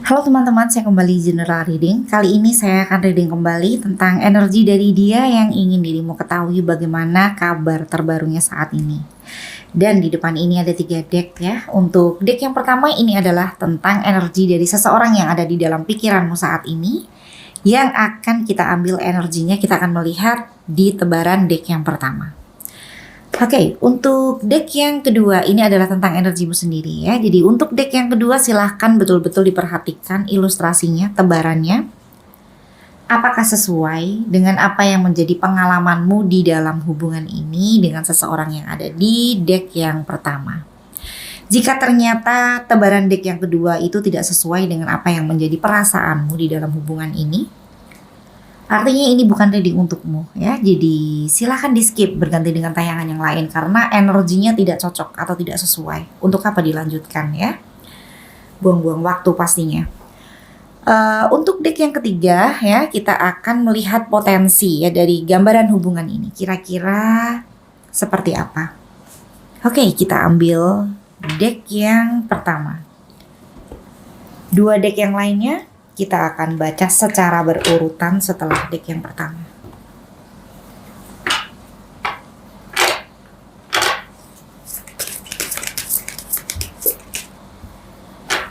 Halo teman-teman, saya kembali general reading. Kali ini saya akan reading kembali tentang energi dari dia yang ingin dirimu ketahui bagaimana kabar terbarunya saat ini. Dan di depan ini ada 3 deck ya. Untuk deck yang pertama ini adalah tentang energi dari seseorang yang ada di dalam pikiranmu saat ini. Yang akan kita ambil energinya, kita akan melihat di tebaran deck yang pertama. Oke, untuk deck yang kedua ini adalah tentang energimu sendiri ya. Jadi untuk deck yang kedua silahkan betul-betul diperhatikan ilustrasinya, tebarannya. Apakah sesuai dengan apa yang menjadi pengalamanmu di dalam hubungan ini dengan seseorang yang ada di deck yang pertama. Jika ternyata tebaran deck yang kedua itu tidak sesuai dengan apa yang menjadi perasaanmu di dalam hubungan ini, artinya ini bukan reading untukmu ya. Jadi silahkan di skip, berganti dengan tayangan yang lain karena energinya tidak cocok atau tidak sesuai. Untuk apa dilanjutkan ya? Buang-buang waktu pastinya. Untuk deck yang ketiga ya, kita akan melihat potensi ya dari gambaran hubungan ini. Kira-kira seperti apa? Oke, kita ambil deck yang pertama. 2 deck yang lainnya kita akan baca secara berurutan setelah deck yang pertama.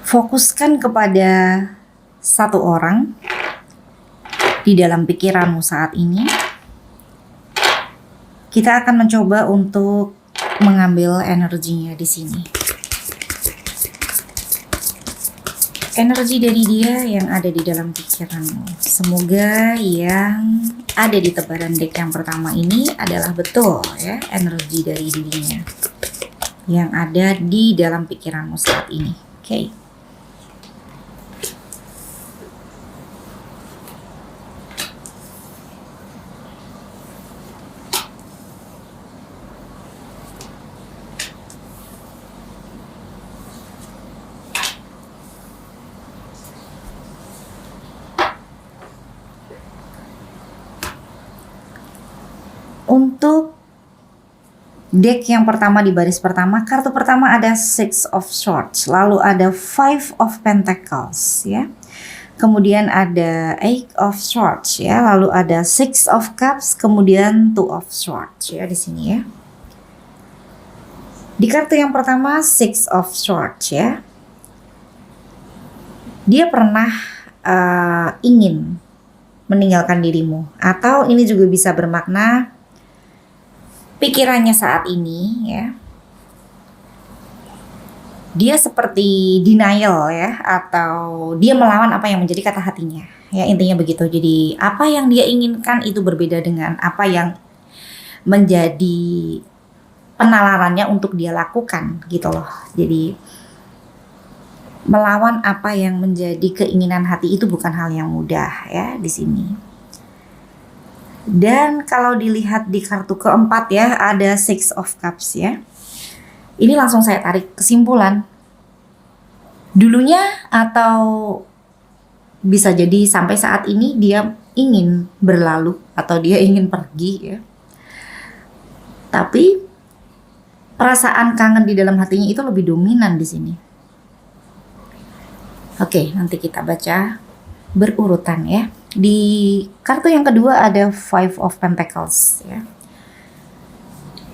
Fokuskan kepada satu orang di dalam pikiranmu saat ini. Kita akan mencoba untuk mengambil energinya di sini. Energi dari dia yang ada di dalam pikiranmu. Semoga yang ada di tebaran deck yang pertama ini adalah betul ya, energi dari dirinya yang ada di dalam pikiranmu saat ini. Oke. Untuk deck yang pertama di baris pertama, kartu pertama ada Six of Swords, lalu ada Five of Pentacles ya. Kemudian ada Eight of Swords ya, lalu ada Six of Cups, kemudian Two of Swords ya di sini ya. Di kartu yang pertama Six of Swords ya. Dia pernah ingin meninggalkan dirimu, atau ini juga bisa bermakna pikirannya saat ini ya, dia seperti denial ya, atau dia melawan apa yang menjadi kata hatinya ya, intinya begitu. Jadi apa yang dia inginkan itu berbeda dengan apa yang menjadi penalarannya untuk dia lakukan gitu loh. Jadi melawan apa yang menjadi keinginan hati itu bukan hal yang mudah ya di sini. Dan kalau dilihat di kartu keempat ya, ada Six of Cups ya. Ini langsung saya tarik kesimpulan. Dulunya atau bisa jadi sampai saat ini dia ingin berlalu atau dia ingin pergi ya. Tapi perasaan kangen di dalam hatinya itu lebih dominan di sini. Oke, nanti kita baca berurutan ya. Di kartu yang kedua ada Five of Pentacles ya.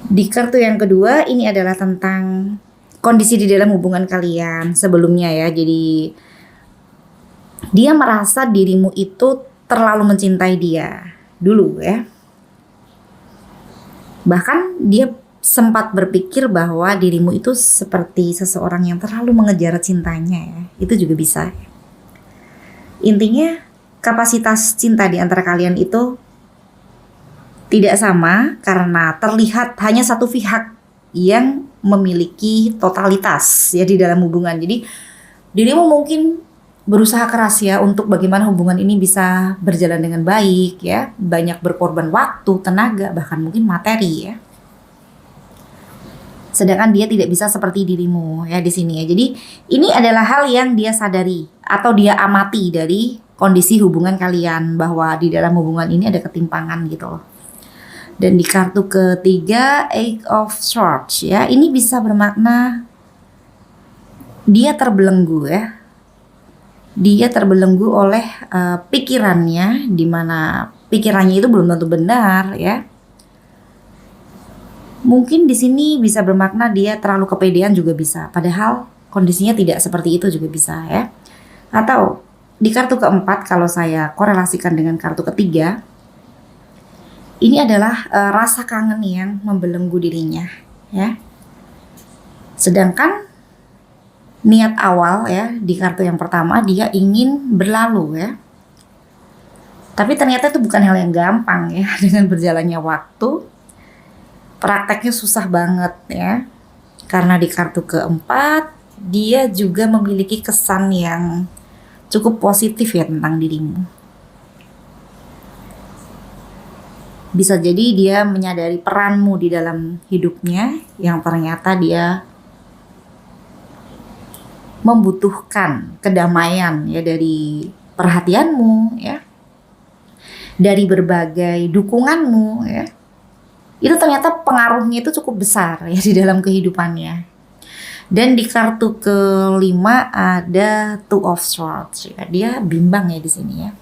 Di kartu yang kedua ini adalah tentang kondisi di dalam hubungan kalian sebelumnya ya. Jadi dia merasa dirimu itu terlalu mencintai dia dulu ya. Bahkan dia sempat berpikir bahwa dirimu itu seperti seseorang yang terlalu mengejar cintanya ya. Itu juga bisa. Intinya kapasitas cinta di antara kalian itu tidak sama karena terlihat hanya satu pihak yang memiliki totalitas ya di dalam hubungan. Jadi dirimu mungkin berusaha keras ya untuk bagaimana hubungan ini bisa berjalan dengan baik ya, banyak berkorban waktu, tenaga, bahkan mungkin materi ya. Sedangkan dia tidak bisa seperti dirimu ya di sini ya. Jadi ini adalah hal yang dia sadari atau dia amati dari kondisi hubungan kalian, bahwa di dalam hubungan ini ada ketimpangan gitu loh. Dan di kartu ketiga Eight of Swords ya, ini bisa bermakna dia terbelenggu ya. dia terbelenggu oleh pikirannya, di mana pikirannya itu belum tentu benar ya. Mungkin di sini bisa bermakna dia terlalu kepedean juga bisa, padahal kondisinya tidak seperti itu juga bisa ya. Atau di kartu keempat, kalau saya korelasikan dengan kartu ketiga, ini adalah rasa kangen yang membelenggu dirinya ya. Sedangkan niat awal ya di kartu yang pertama, dia ingin berlalu ya. Tapi ternyata itu bukan hal yang gampang ya. Dengan berjalannya waktu, prakteknya susah banget ya. Karena di kartu keempat, dia juga memiliki kesan yang cukup positif ya tentang dirimu. Bisa jadi dia menyadari peranmu di dalam hidupnya, yang ternyata dia membutuhkan kedamaian ya dari perhatianmu ya, dari berbagai dukunganmu ya. Itu ternyata pengaruhnya itu cukup besar ya di dalam kehidupannya. Dan di kartu kelima ada Two of Swords ya. Dia bimbang ya di sini ya.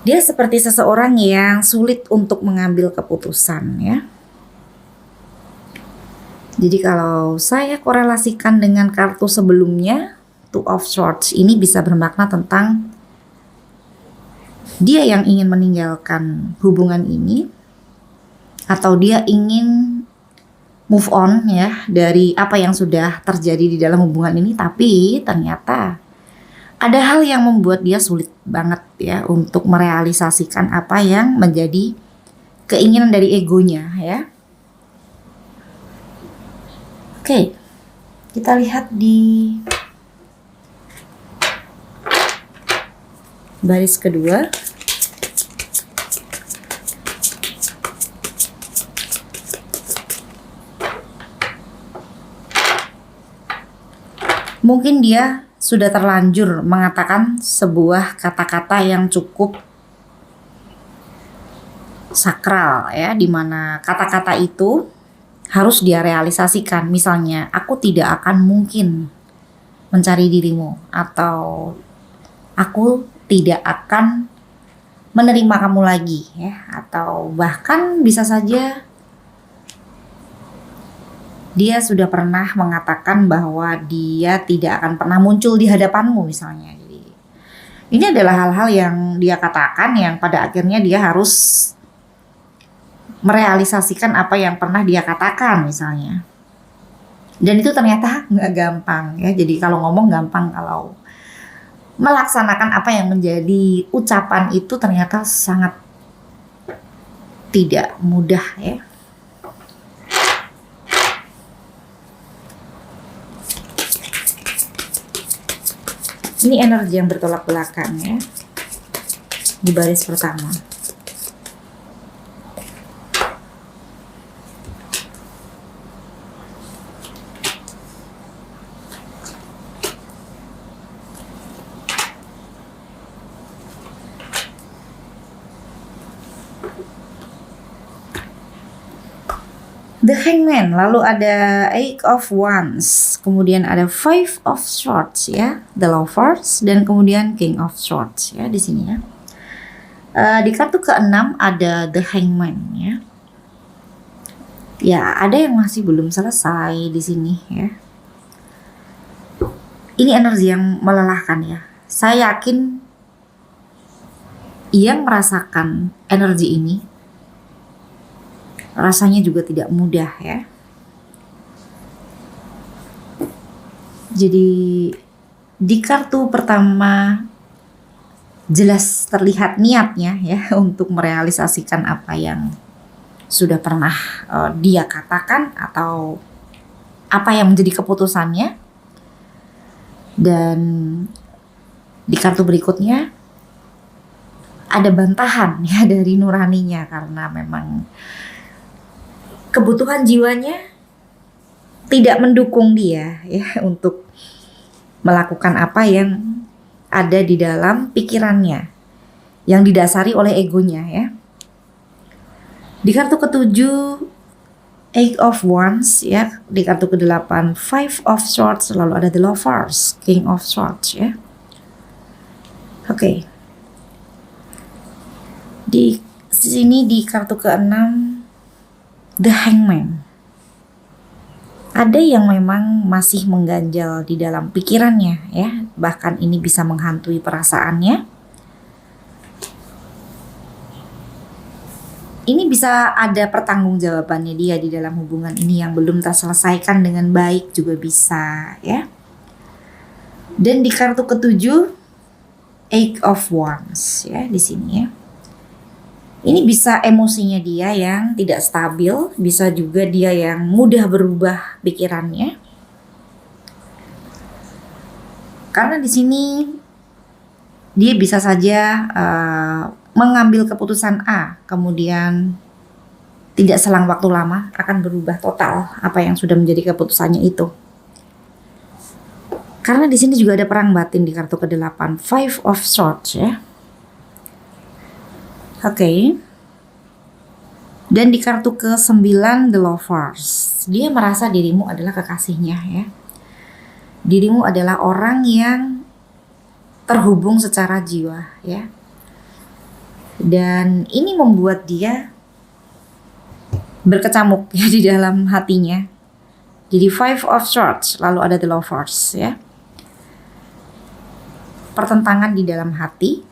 Dia seperti seseorang yang sulit untuk mengambil keputusan ya. Jadi kalau saya korelasikan dengan kartu sebelumnya, Two of Swords ini bisa bermakna tentang dia yang ingin meninggalkan hubungan ini, atau dia ingin move on ya dari apa yang sudah terjadi di dalam hubungan ini, tapi ternyata ada hal yang membuat dia sulit banget ya untuk merealisasikan apa yang menjadi keinginan dari egonya ya. Oke, kita lihat di baris kedua. Mungkin dia sudah terlanjur mengatakan sebuah kata-kata yang cukup sakral ya, dimana kata-kata itu harus dia realisasikan. Misalnya, aku tidak akan mungkin mencari dirimu, atau aku tidak akan menerima kamu lagi ya, atau bahkan bisa saja dia sudah pernah mengatakan bahwa dia tidak akan pernah muncul di hadapanmu misalnya. Jadi, ini adalah hal-hal yang dia katakan yang pada akhirnya dia harus merealisasikan apa yang pernah dia katakan misalnya. Dan itu ternyata nggak gampang ya. Jadi kalau ngomong gampang, kalau melaksanakan apa yang menjadi ucapan itu ternyata sangat tidak mudah ya. Ini energi yang bertolak belakang ya di baris pertama. The Hangman, lalu ada Eight of Wands, kemudian ada Five of Swords ya, The Lovers, dan kemudian King of Swords ya di sini ya. Di kartu ke-6 ada The Hangman ya. Ya, ada yang masih belum selesai di sini ya. Ini energi yang melelahkan ya. Saya yakin yang merasakan energi ini rasanya juga tidak mudah ya. Jadi di kartu pertama jelas terlihat niatnya ya untuk merealisasikan apa yang sudah pernah dia katakan atau apa yang menjadi keputusannya. Dan di kartu berikutnya ada bantahan ya dari nuraninya, karena memang kebutuhan jiwanya tidak mendukung dia ya untuk melakukan apa yang ada di dalam pikirannya yang didasari oleh egonya ya. Di kartu ketujuh Eight of Wands ya, di kartu ke-8 Five of Swords, lalu ada The Lovers, King of Swords ya. Oke. Di sini di kartu ke-6 The Hangman. Ada yang memang masih mengganjal di dalam pikirannya ya, bahkan ini bisa menghantui perasaannya. Ini bisa ada pertanggungjawabannya dia di dalam hubungan ini yang belum terselesaikan dengan baik juga bisa ya. Dan di kartu ke-7 Eight of Wands ya di sini ya. Ini bisa emosinya dia yang tidak stabil, bisa juga dia yang mudah berubah pikirannya. Karena di sini dia bisa saja mengambil keputusan A, kemudian tidak selang waktu lama akan berubah total apa yang sudah menjadi keputusannya itu. Karena di sini juga ada perang batin di kartu ke-8, Five of Swords ya. Oke. Dan di kartu ke-9 The Lovers. Dia merasa dirimu adalah kekasihnya ya. Dirimu adalah orang yang terhubung secara jiwa ya. Dan ini membuat dia berkecamuk ya di dalam hatinya. Jadi Five of Swords, lalu ada The Lovers ya. Pertentangan di dalam hati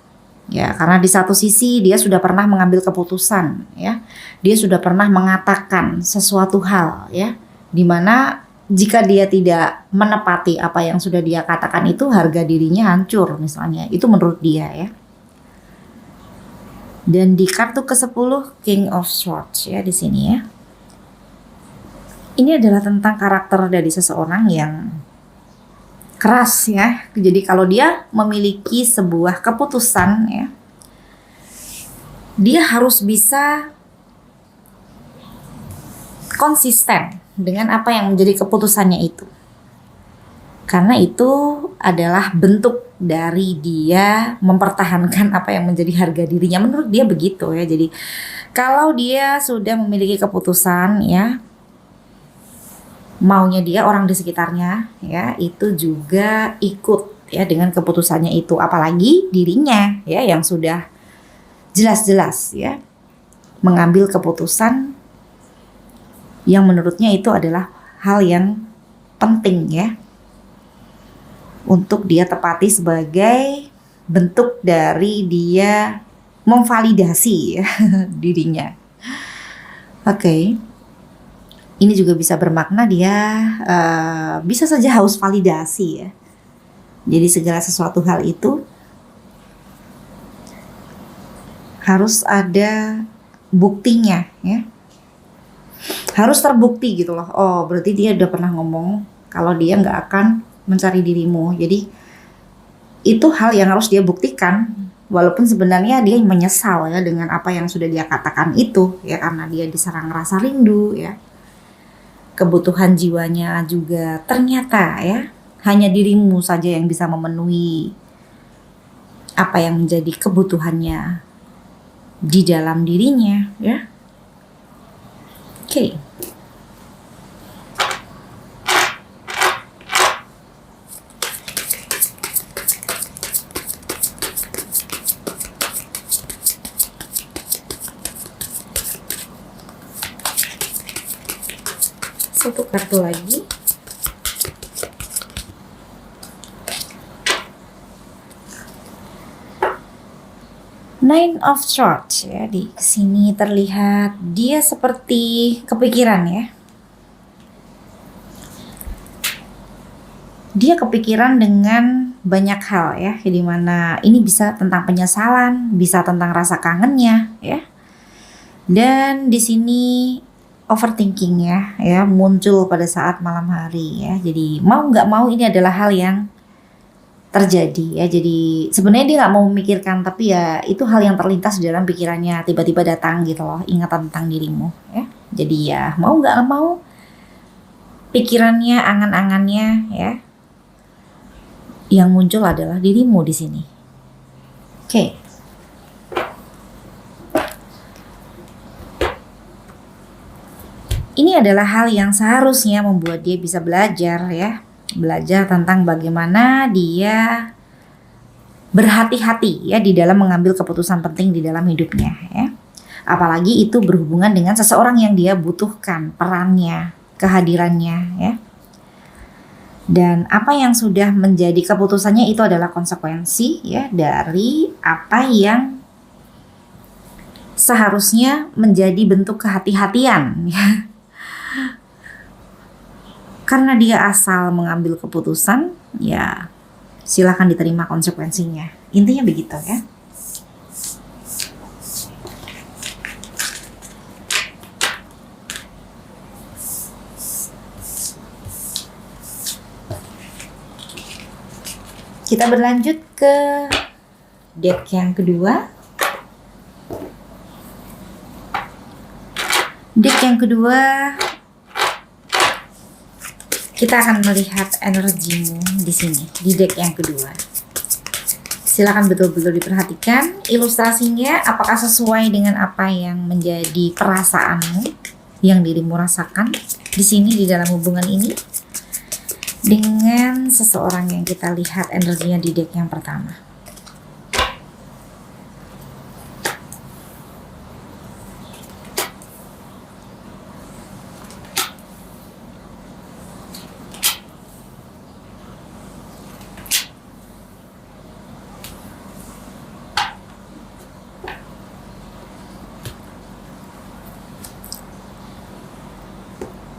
ya, karena di satu sisi dia sudah pernah mengambil keputusan ya, dia sudah pernah mengatakan sesuatu hal ya, dimana jika dia tidak menepati apa yang sudah dia katakan itu harga dirinya hancur misalnya, itu menurut dia ya. Dan di kartu ke-10 King of Swords ya di sini ya, ini adalah tentang karakter dari seseorang yang keras ya. Jadi kalau dia memiliki sebuah keputusan ya, dia harus bisa konsisten dengan apa yang menjadi keputusannya itu. Karena itu adalah bentuk dari dia mempertahankan apa yang menjadi harga dirinya. Menurut dia begitu ya. Jadi kalau dia sudah memiliki keputusan ya, maunya dia orang di sekitarnya ya itu juga ikut ya dengan keputusannya itu, apalagi dirinya ya yang sudah jelas-jelas ya mengambil keputusan yang menurutnya itu adalah hal yang penting ya untuk dia tepati sebagai bentuk dari dia memvalidasi ya dirinya. Oke. Ini juga bisa bermakna dia bisa saja haus validasi ya. Jadi segala sesuatu hal itu harus ada buktinya ya. Harus terbukti gitu loh. Oh berarti dia udah pernah ngomong kalau dia nggak akan mencari dirimu. Jadi itu hal yang harus dia buktikan. Walaupun sebenarnya dia menyesal ya dengan apa yang sudah dia katakan itu ya, karena dia diserang rasa rindu ya. Kebutuhan jiwanya juga ternyata ya hanya dirimu saja yang bisa memenuhi apa yang menjadi kebutuhannya di dalam dirinya ya. Oke. Satu kartu lagi. Nine of Swords ya, di sini terlihat dia seperti kepikiran ya. Dia kepikiran dengan banyak hal ya, di mana ini bisa tentang penyesalan, bisa tentang rasa kangennya ya. Dan di sini overthinking ya muncul pada saat malam hari ya. Jadi mau nggak mau ini adalah hal yang terjadi ya. Jadi sebenarnya dia nggak mau memikirkan, tapi ya itu hal yang terlintas di dalam pikirannya, tiba-tiba datang gitu loh ingatan tentang dirimu ya. Jadi ya mau nggak mau pikirannya, angan-angannya ya yang muncul adalah dirimu di sini. Oke. Ini adalah hal yang seharusnya membuat dia bisa belajar ya. Belajar tentang bagaimana dia berhati-hati ya di dalam mengambil keputusan penting di dalam hidupnya ya. Apalagi itu berhubungan dengan seseorang yang dia butuhkan perannya, kehadirannya ya. Dan apa yang sudah menjadi keputusannya itu adalah konsekuensi ya dari apa yang seharusnya menjadi bentuk kehati-hatian ya. Karena dia asal mengambil keputusan, ya silakan diterima konsekuensinya. Intinya begitu ya. Kita berlanjut ke deck yang kedua. Deck yang kedua, kita akan melihat energimu di sini, di deck yang kedua. Silakan betul-betul diperhatikan ilustrasinya, apakah sesuai dengan apa yang menjadi perasaanmu, yang dirimu rasakan di sini di dalam hubungan ini dengan seseorang yang kita lihat energinya di deck yang pertama.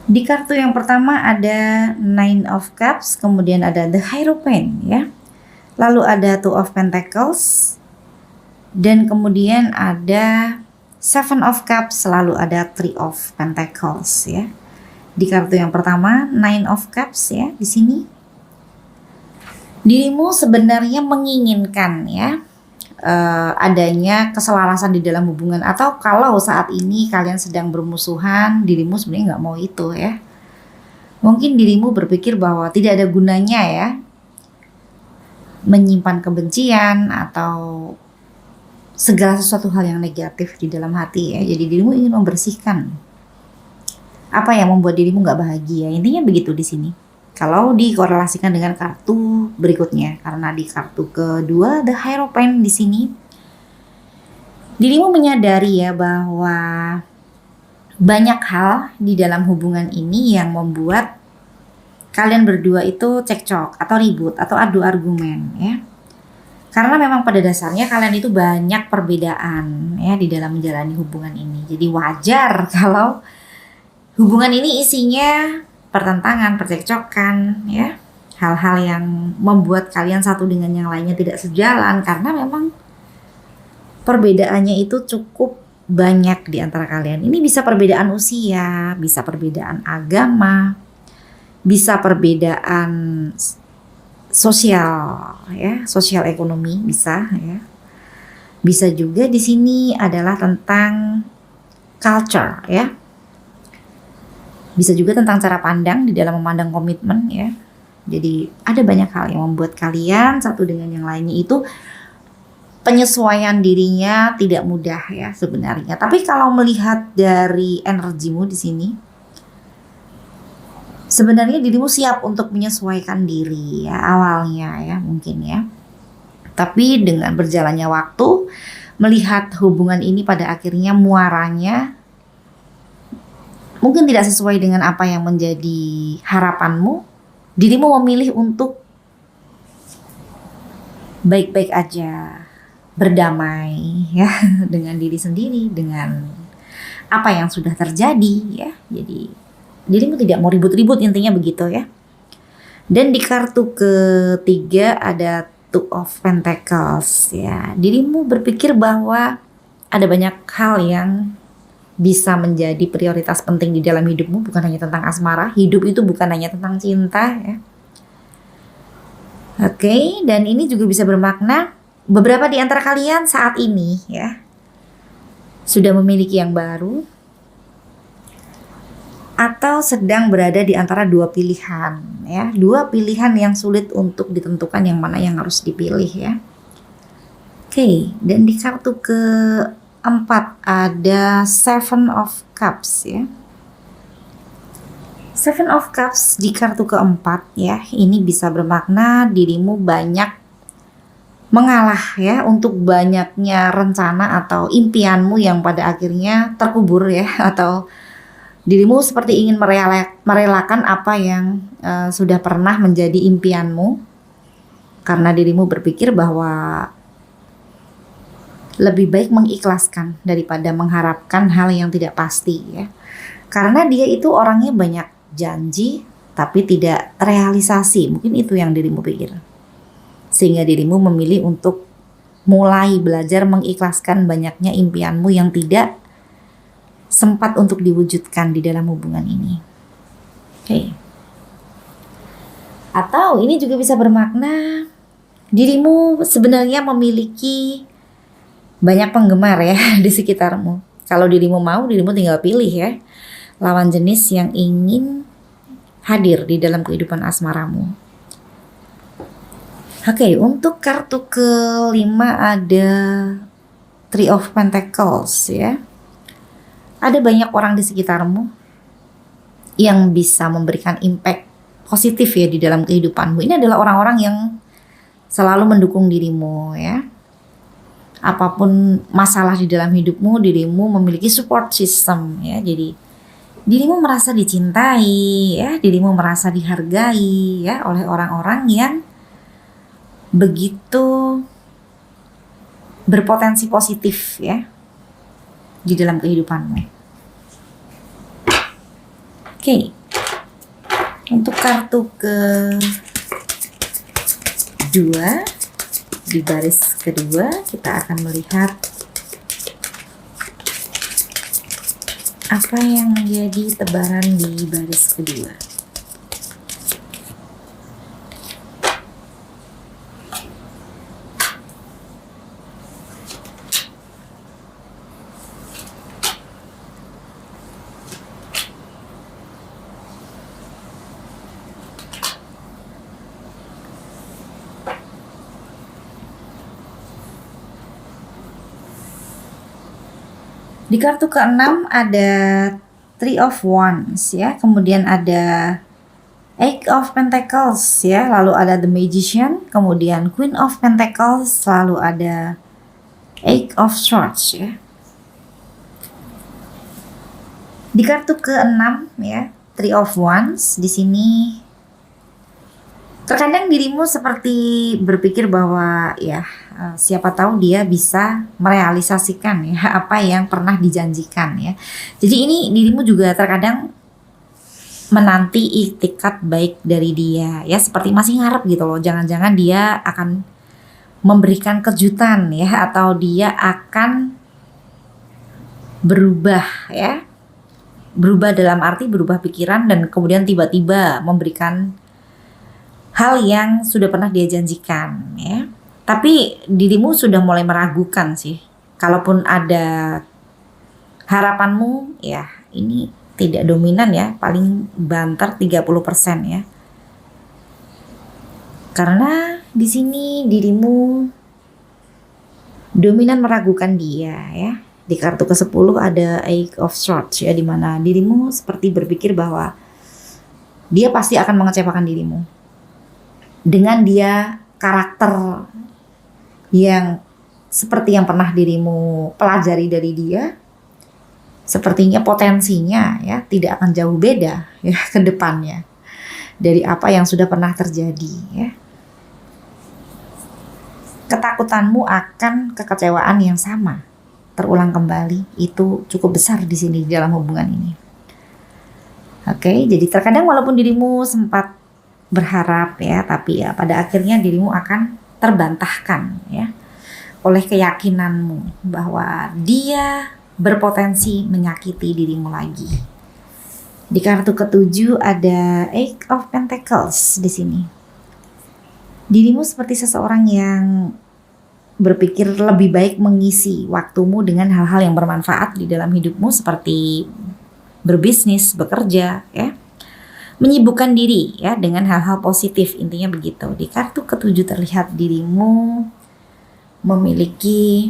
Di kartu yang pertama ada Nine of Cups, kemudian ada The Hierophant ya. Lalu ada Two of Pentacles, dan kemudian ada Seven of Cups, lalu ada Three of Pentacles ya. Di kartu yang pertama Nine of Cups ya, di sini dirimu sebenarnya menginginkan ya adanya keselarasan di dalam hubungan, atau kalau saat ini kalian sedang bermusuhan, dirimu sebenarnya nggak mau itu ya. Mungkin dirimu berpikir bahwa tidak ada gunanya ya menyimpan kebencian atau segala sesuatu hal yang negatif di dalam hati ya. Jadi dirimu ingin membersihkan apa yang membuat dirimu nggak bahagia. Intinya begitu di sini. Kalau dikorelasikan dengan kartu berikutnya, karena di kartu kedua The Hierophant di sini, dirimu menyadari ya bahwa banyak hal di dalam hubungan ini yang membuat kalian berdua itu cekcok atau ribut atau adu argumen ya. Karena memang pada dasarnya kalian itu banyak perbedaan ya di dalam menjalani hubungan ini. Jadi wajar kalau hubungan ini isinya pertentangan, percekcokan ya, hal-hal yang membuat kalian satu dengan yang lainnya tidak sejalan karena memang perbedaannya itu cukup banyak di antara kalian. Ini bisa perbedaan usia, bisa perbedaan agama, bisa perbedaan sosial ya, sosial ekonomi bisa ya. Bisa juga di sini adalah tentang culture ya. Bisa juga tentang cara pandang di dalam memandang komitmen ya. Jadi ada banyak hal yang membuat kalian satu dengan yang lainnya itu penyesuaian dirinya tidak mudah ya sebenarnya. Tapi kalau melihat dari energimu di sini, sebenarnya dirimu siap untuk menyesuaikan diri ya awalnya ya mungkin ya. Tapi dengan berjalannya waktu, melihat hubungan ini pada akhirnya muaranya mungkin tidak sesuai dengan apa yang menjadi harapanmu, dirimu memilih untuk baik-baik aja, berdamai ya dengan diri sendiri, dengan apa yang sudah terjadi ya. Jadi dirimu tidak mau ribut-ribut, intinya begitu ya. Dan di kartu ketiga ada Two of Pentacles ya. Dirimu berpikir bahwa ada banyak hal yang bisa menjadi prioritas penting di dalam hidupmu, bukan hanya tentang asmara. Hidup itu bukan hanya tentang cinta ya. Oke, dan ini juga bisa bermakna beberapa di antara kalian saat ini ya sudah memiliki yang baru atau sedang berada di antara dua pilihan ya, dua pilihan yang sulit untuk ditentukan yang mana yang harus dipilih ya. Oke, dan di kartu keempat ada Seven of Cups ya. Seven of Cups di kartu keempat ya, ini bisa bermakna dirimu banyak mengalah ya untuk banyaknya rencana atau impianmu yang pada akhirnya terkubur ya, atau dirimu seperti ingin merelakan apa yang sudah pernah menjadi impianmu karena dirimu berpikir bahwa lebih baik mengikhlaskan daripada mengharapkan hal yang tidak pasti ya. Karena dia itu orangnya banyak janji tapi tidak terrealisasi. Mungkin itu yang dirimu pikir. Sehingga dirimu memilih untuk mulai belajar mengikhlaskan banyaknya impianmu yang tidak sempat untuk diwujudkan di dalam hubungan ini. Oke. Atau ini juga bisa bermakna dirimu sebenarnya memiliki banyak penggemar ya di sekitarmu. Kalau dirimu mau, dirimu tinggal pilih ya lawan jenis yang ingin hadir di dalam kehidupan asmaramu. Oke, untuk kartu kelima ada Three of Pentacles ya. Ada banyak orang di sekitarmu yang bisa memberikan impact positif ya di dalam kehidupanmu. Ini adalah orang-orang yang selalu mendukung dirimu ya. Apapun masalah di dalam hidupmu, dirimu memiliki support system ya. Jadi dirimu merasa dicintai ya, dirimu merasa dihargai ya oleh orang-orang yang begitu berpotensi positif ya di dalam kehidupanmu. Oke. Untuk kartu kedua di baris kedua kita akan melihat apa yang menjadi tebaran di baris kedua. Di kartu ke-6 ada Three of Wands ya, kemudian ada Eight of Pentacles ya, lalu ada The Magician, kemudian Queen of Pentacles, lalu ada Eight of Swords ya. Di kartu ke-6 ya, Three of Wands, di sini terkadang dirimu seperti berpikir bahwa ya siapa tahu dia bisa merealisasikan ya apa yang pernah dijanjikan ya. Jadi ini dirimu juga terkadang menanti iktikat baik dari dia ya, seperti masih ngarep gitu loh. Jangan-jangan dia akan memberikan kejutan ya, atau dia akan berubah ya. Berubah dalam arti berubah pikiran dan kemudian tiba-tiba memberikan hal yang sudah pernah dia janjikan ya. Tapi dirimu sudah mulai meragukan sih. Kalaupun ada harapanmu ya ini tidak dominan ya, paling banter 30% ya. Karena di sini dirimu dominan meragukan dia ya. Di kartu ke-10 ada Eight of Swords ya, di mana dirimu seperti berpikir bahwa dia pasti akan mengecewakan dirimu. Dengan dia karakter yang seperti yang pernah dirimu pelajari dari dia, sepertinya potensinya ya tidak akan jauh beda ya ke depannya dari apa yang sudah pernah terjadi ya. Ketakutanmu akan kekecewaan yang sama terulang kembali itu cukup besar di sini di dalam hubungan ini. Oke, jadi terkadang walaupun dirimu sempat berharap ya, tapi ya pada akhirnya dirimu akan terbantahkan ya oleh keyakinanmu bahwa dia berpotensi menyakiti dirimu lagi. Di kartu ke-7 ada Eight of Pentacles di sini. Dirimu seperti seseorang yang berpikir lebih baik mengisi waktumu dengan hal-hal yang bermanfaat di dalam hidupmu, seperti berbisnis, bekerja ya. Menyibukkan diri ya dengan hal-hal positif, intinya begitu. Di kartu ke-7 terlihat dirimu memiliki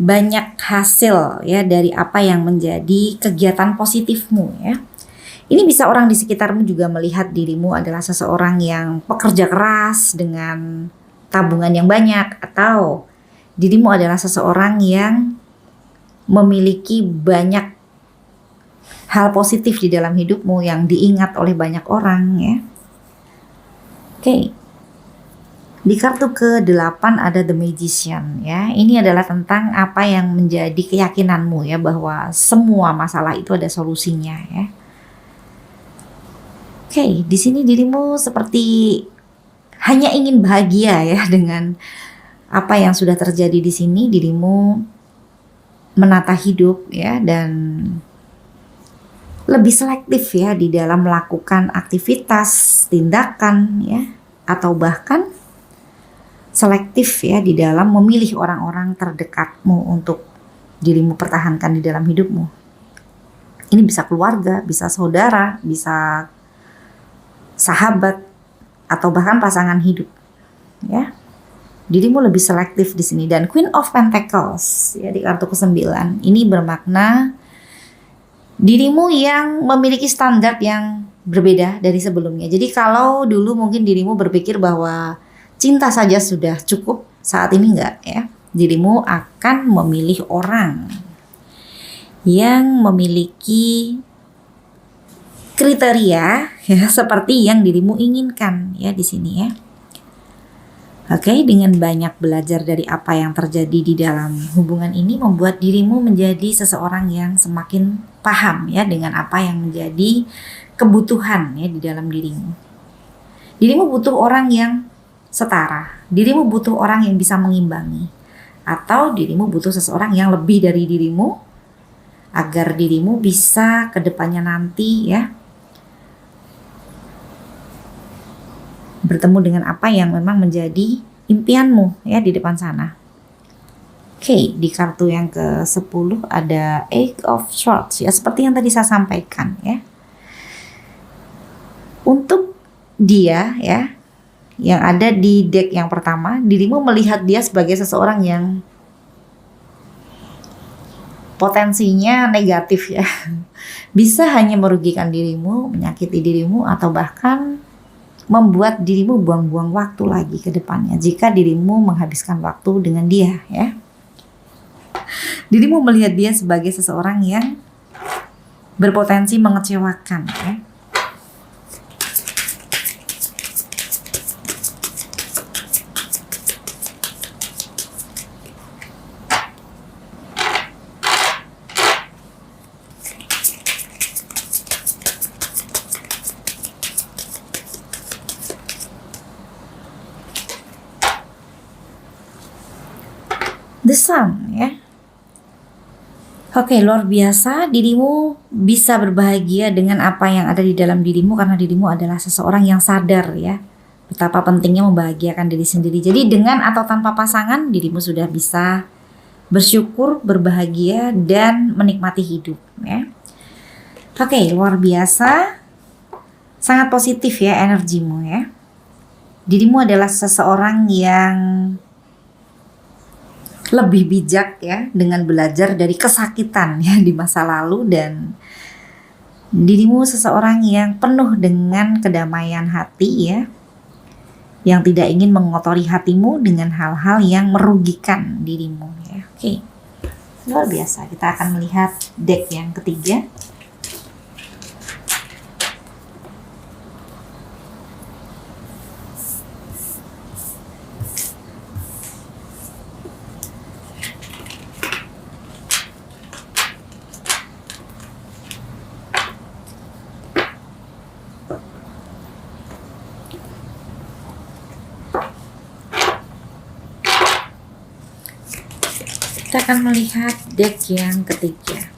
banyak hasil ya dari apa yang menjadi kegiatan positifmu ya. Ini bisa orang di sekitarmu juga melihat dirimu adalah seseorang yang pekerja keras dengan tabungan yang banyak, atau dirimu adalah seseorang yang memiliki banyak hal positif di dalam hidupmu yang diingat oleh banyak orang ya. Oke. Di kartu ke-8 ada The Magician ya. Ini adalah tentang apa yang menjadi keyakinanmu ya, bahwa semua masalah itu ada solusinya ya. Oke, di sini dirimu seperti hanya ingin bahagia ya dengan apa yang sudah terjadi di sini. Dirimu menata hidup ya, dan lebih selektif ya di dalam melakukan aktivitas, tindakan ya, atau bahkan selektif ya di dalam memilih orang-orang terdekatmu untuk dirimu pertahankan di dalam hidupmu. Ini bisa keluarga, bisa saudara, bisa sahabat, atau bahkan pasangan hidup ya. Dirimu lebih selektif di sini. Dan Queen of Pentacles ya di kartu ke-9 ini bermakna dirimu yang memiliki standar yang berbeda dari sebelumnya. Jadi kalau dulu mungkin dirimu berpikir bahwa cinta saja sudah cukup, saat ini enggak ya. Dirimu akan memilih orang yang memiliki kriteria ya seperti yang dirimu inginkan ya di sini ya. Oke, dengan banyak belajar dari apa yang terjadi di dalam hubungan ini membuat dirimu menjadi seseorang yang semakin paham ya dengan apa yang menjadi kebutuhan ya di dalam dirimu. Dirimu butuh orang yang setara, dirimu butuh orang yang bisa mengimbangi, atau dirimu butuh seseorang yang lebih dari dirimu agar dirimu bisa ke depannya nanti ya bertemu dengan apa yang memang menjadi impianmu ya di depan sana. Oke, di kartu yang ke-10 ada Eight of Swords ya, seperti yang tadi saya sampaikan ya. Untuk dia ya yang ada di deck yang pertama, dirimu melihat dia sebagai seseorang yang potensinya negatif ya. Bisa hanya merugikan dirimu, menyakiti dirimu, atau bahkan membuat dirimu buang-buang waktu lagi ke depannya jika dirimu menghabiskan waktu dengan dia ya. Dirimu melihat dia sebagai seseorang yang berpotensi mengecewakan ya. The Sun ya. Oke, luar biasa. Dirimu bisa berbahagia dengan apa yang ada di dalam dirimu karena dirimu adalah seseorang yang sadar ya betapa pentingnya membahagiakan diri sendiri. Jadi dengan atau tanpa pasangan, dirimu sudah bisa bersyukur, berbahagia, dan menikmati hidup ya. Oke, luar biasa. Sangat positif ya energimu ya. Dirimu adalah seseorang yang lebih bijak ya dengan belajar dari kesakitan ya di masa lalu, dan dirimu seseorang yang penuh dengan kedamaian hati ya, yang tidak ingin mengotori hatimu dengan hal-hal yang merugikan dirimu ya. Oke, luar biasa. Kita akan melihat deck yang ketiga. Kita akan melihat deck yang ketiga.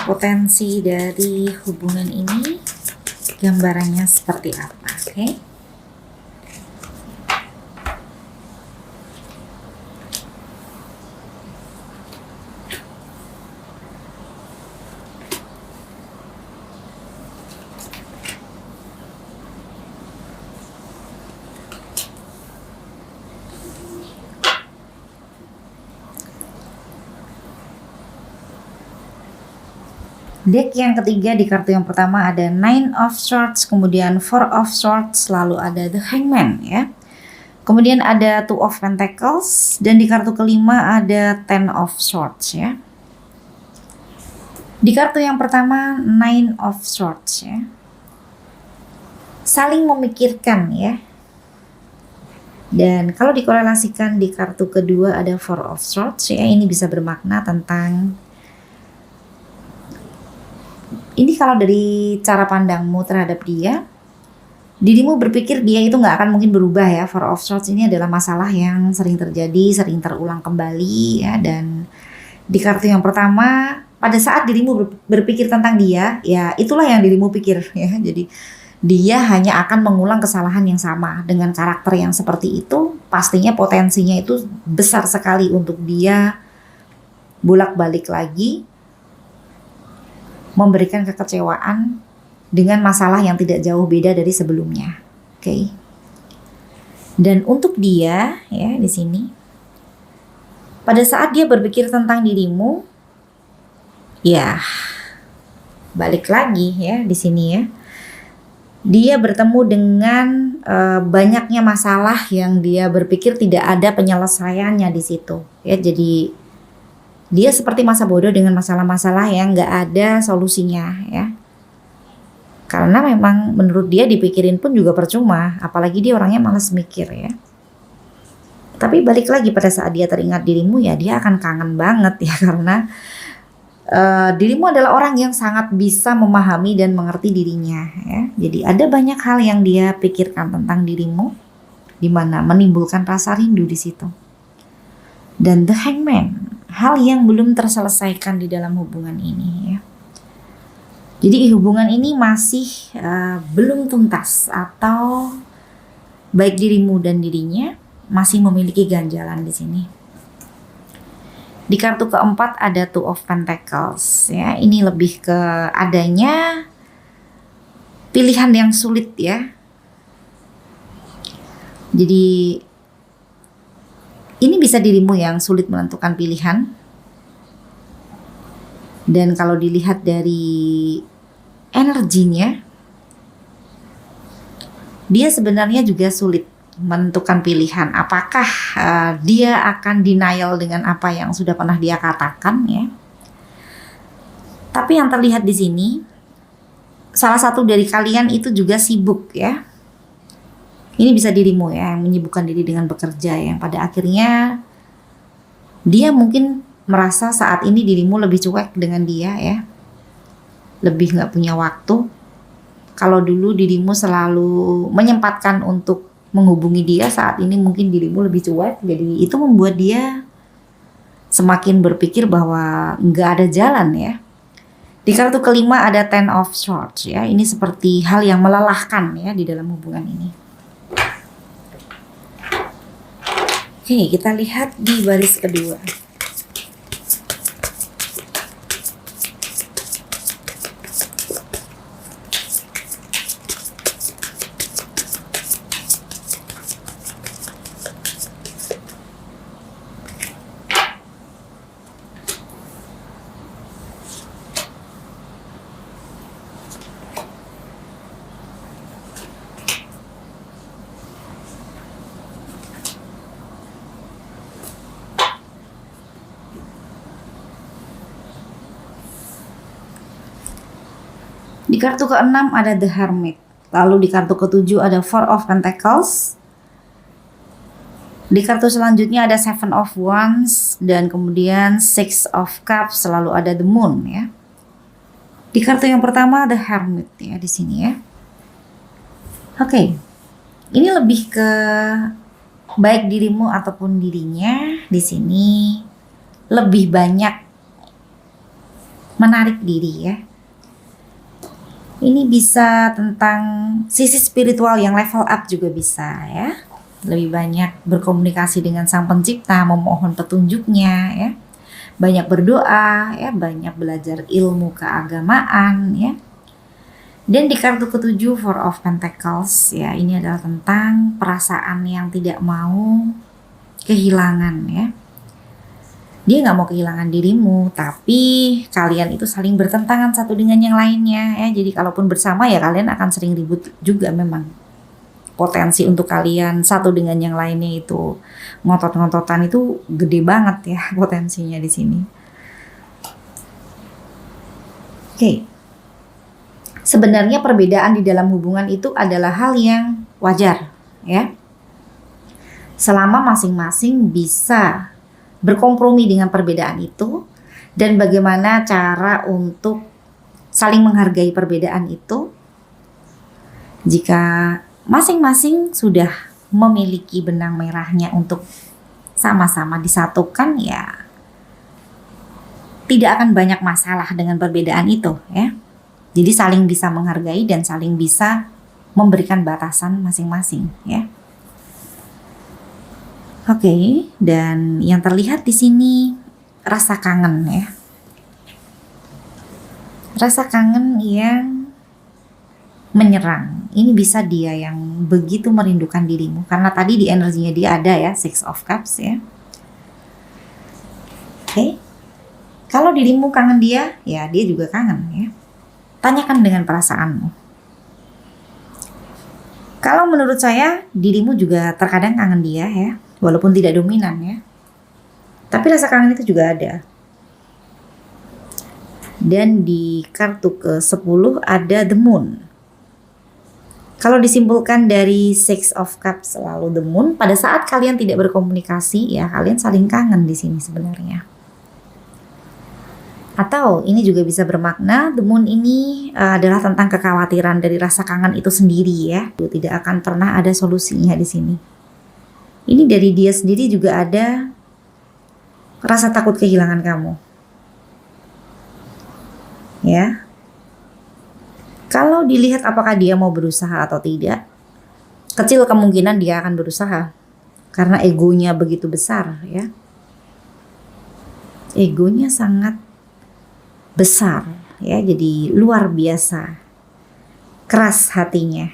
Potensi dari hubungan ini, gambarannya seperti apa, oke? Deck yang ketiga di kartu yang pertama ada Nine of Swords, kemudian Four of Swords, lalu ada The Hangman ya. Kemudian ada Two of Pentacles dan di kartu kelima ada Ten of Swords ya. Di kartu yang pertama Nine of Swords ya. Saling memikirkan ya. Dan kalau dikorelasikan di kartu kedua ada Four of Swords ya, ini bisa bermakna tentang ini kalau dari cara pandangmu terhadap dia, dirimu berpikir dia itu nggak akan mungkin berubah ya. Four of Swords ini adalah masalah yang sering terjadi, sering terulang kembali ya. Dan di kartu yang pertama, pada saat dirimu berpikir tentang dia, ya itulah yang dirimu pikir ya. Jadi dia hanya akan mengulang kesalahan yang sama dengan karakter yang seperti itu. Pastinya potensinya itu besar sekali untuk dia bolak-balik lagi memberikan kekecewaan dengan masalah yang tidak jauh beda dari sebelumnya. Oke. Dan untuk dia ya di sini, pada saat dia berpikir tentang dirimu, ya balik lagi ya di sini ya. Dia bertemu dengan banyaknya masalah yang dia berpikir tidak ada penyelesaiannya di situ. Ya, jadi dia seperti masa bodoh dengan masalah-masalah yang nggak ada solusinya ya. Karena memang menurut dia dipikirin pun juga percuma, apalagi dia orangnya malas mikir ya. Tapi balik lagi pada saat dia teringat dirimu ya dia akan kangen banget ya karena dirimu adalah orang yang sangat bisa memahami dan mengerti dirinya ya. Jadi ada banyak hal yang dia pikirkan tentang dirimu, di mana menimbulkan rasa rindu di situ. Dan The Hangman, hal yang belum terselesaikan di dalam hubungan ini ya. Jadi hubungan ini masih belum tuntas atau baik dirimu dan dirinya masih memiliki ganjalan di sini. Di kartu keempat ada Two of Pentacles ya. Ini lebih ke adanya pilihan yang sulit ya. Jadi ini bisa dirimu yang sulit menentukan pilihan. Dan kalau dilihat dari energinya, dia sebenarnya juga sulit menentukan pilihan. Apakah dia akan denial dengan apa yang sudah pernah dia katakan ya. Tapi yang terlihat di sini, salah satu dari kalian itu juga sibuk ya. Ini bisa dirimu ya yang menyibukkan diri dengan bekerja, yang pada akhirnya dia mungkin merasa saat ini dirimu lebih cuek dengan dia ya. Lebih gak punya waktu. Kalau dulu dirimu selalu menyempatkan untuk menghubungi dia, saat ini mungkin dirimu lebih cuek. Jadi itu membuat dia semakin berpikir bahwa gak ada jalan ya. Di kartu kelima ada Ten of Swords ya. Ini seperti hal yang melelahkan ya di dalam hubungan ini. Oke, kita lihat di baris kedua. Di kartu ke-6 ada The Hermit. Lalu di kartu ke-7 ada Four of Pentacles. Di kartu selanjutnya ada Seven of Wands dan kemudian Six of Cups, selalu ada The Moon ya. Di kartu yang pertama ada Hermit ya di sini ya. Oke. Ini lebih ke baik dirimu ataupun dirinya di sini lebih banyak menarik diri ya. Ini bisa tentang sisi spiritual yang level up juga bisa ya. Lebih banyak berkomunikasi dengan Sang Pencipta, memohon petunjuknya ya. Banyak berdoa ya, banyak belajar ilmu keagamaan ya. Dan di kartu ke-7 Four of Pentacles ya, ini adalah tentang perasaan yang tidak mau kehilangan ya. Dia nggak mau kehilangan dirimu, tapi kalian itu saling bertentangan satu dengan yang lainnya ya. Jadi kalaupun bersama ya kalian akan sering ribut juga memang. Potensi untuk kalian satu dengan yang lainnya itu ngotot-ngototan itu gede banget ya potensinya di sini. Oke. Sebenarnya perbedaan di dalam hubungan itu adalah hal yang wajar ya. Selama masing-masing bisa berkompromi dengan perbedaan itu dan bagaimana cara untuk saling menghargai perbedaan itu. Jika masing-masing sudah memiliki benang merahnya untuk sama-sama disatukan, ya tidak akan banyak masalah dengan perbedaan itu ya. Jadi saling bisa menghargai dan saling bisa memberikan batasan masing-masing ya. Oke, dan yang terlihat di sini rasa kangen ya. Rasa kangen yang menyerang. Ini bisa dia yang begitu merindukan dirimu. Karena tadi di energinya dia ada ya, Six of Cups ya. Oke. Kalau dirimu kangen dia, ya dia juga kangen ya. Tanyakan dengan perasaanmu. Kalau menurut saya, dirimu juga terkadang kangen dia ya. Walaupun tidak dominan ya. Tapi rasa kangen itu juga ada. Dan di kartu ke-10 ada The Moon. Kalau disimpulkan dari Six of Cups selalu The Moon, pada saat kalian tidak berkomunikasi ya kalian saling kangen di sini sebenarnya. Atau ini juga bisa bermakna The Moon ini adalah tentang kekhawatiran dari rasa kangen itu sendiri ya. Tidak akan pernah ada solusinya di sini. Ini dari dia sendiri juga ada rasa takut kehilangan kamu. Ya. Kalau dilihat apakah dia mau berusaha atau tidak, kecil kemungkinan dia akan berusaha. Karena egonya begitu besar ya. Egonya sangat besar ya, jadi luar biasa. Keras hatinya.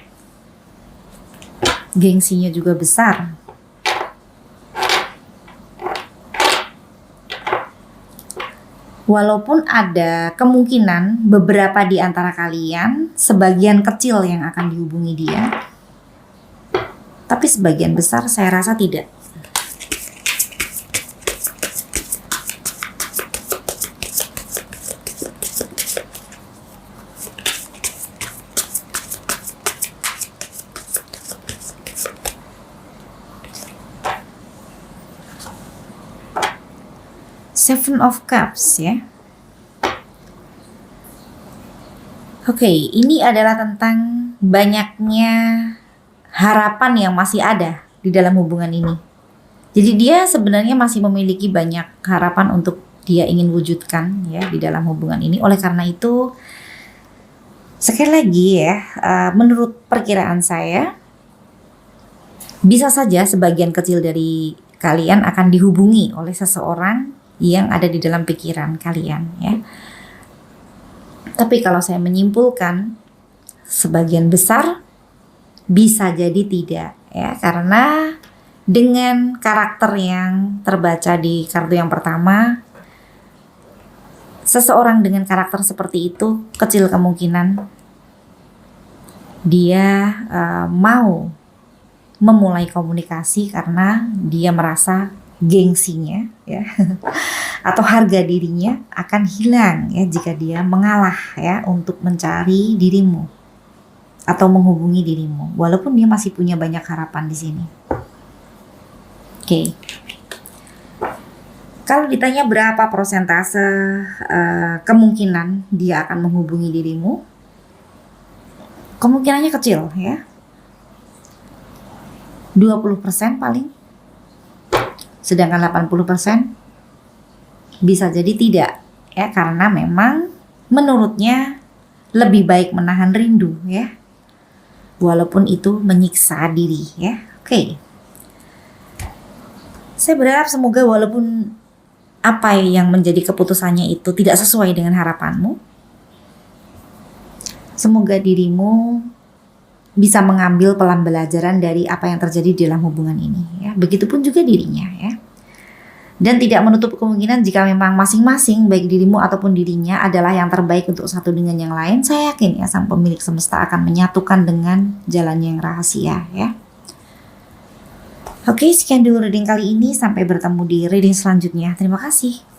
Gengsinya juga besar. Walaupun ada kemungkinan beberapa di antara kalian, sebagian kecil yang akan dihubungi dia, tapi sebagian besar saya rasa tidak. Seven of Cups ya. Oke, ini adalah tentang banyaknya harapan yang masih ada di dalam hubungan ini. Jadi dia sebenarnya masih memiliki banyak harapan untuk dia ingin wujudkan ya di dalam hubungan ini. Oleh karena itu, sekali lagi ya, menurut perkiraan saya, bisa saja sebagian kecil dari kalian akan dihubungi oleh seseorang yang ada di dalam pikiran kalian ya. Tapi kalau saya menyimpulkan, sebagian besar bisa jadi tidak ya, karena dengan karakter yang terbaca di kartu yang pertama, seseorang dengan karakter seperti itu kecil kemungkinan dia mau memulai komunikasi karena dia merasa gengsinya ya atau harga dirinya akan hilang ya jika dia mengalah ya untuk mencari dirimu atau menghubungi dirimu, walaupun dia masih punya banyak harapan di sini. Oke. Kalau ditanya berapa persentase kemungkinan dia akan menghubungi dirimu, kemungkinannya kecil ya. 20% paling. Sedangkan 80% bisa jadi tidak ya, karena memang menurutnya lebih baik menahan rindu ya, walaupun itu menyiksa diri ya. Oke. Saya berharap semoga walaupun apa yang menjadi keputusannya itu tidak sesuai dengan harapanmu, semoga dirimu bisa mengambil pembelajaran dari apa yang terjadi dalam hubungan ini ya. Begitupun juga dirinya ya. Dan tidak menutup kemungkinan jika memang masing-masing baik dirimu ataupun dirinya adalah yang terbaik untuk satu dengan yang lain, saya yakin ya sang pemilik semesta akan menyatukan dengan jalannya yang rahasia ya. Oke, sekian dulu reading kali ini, sampai bertemu di reading selanjutnya. Terima kasih.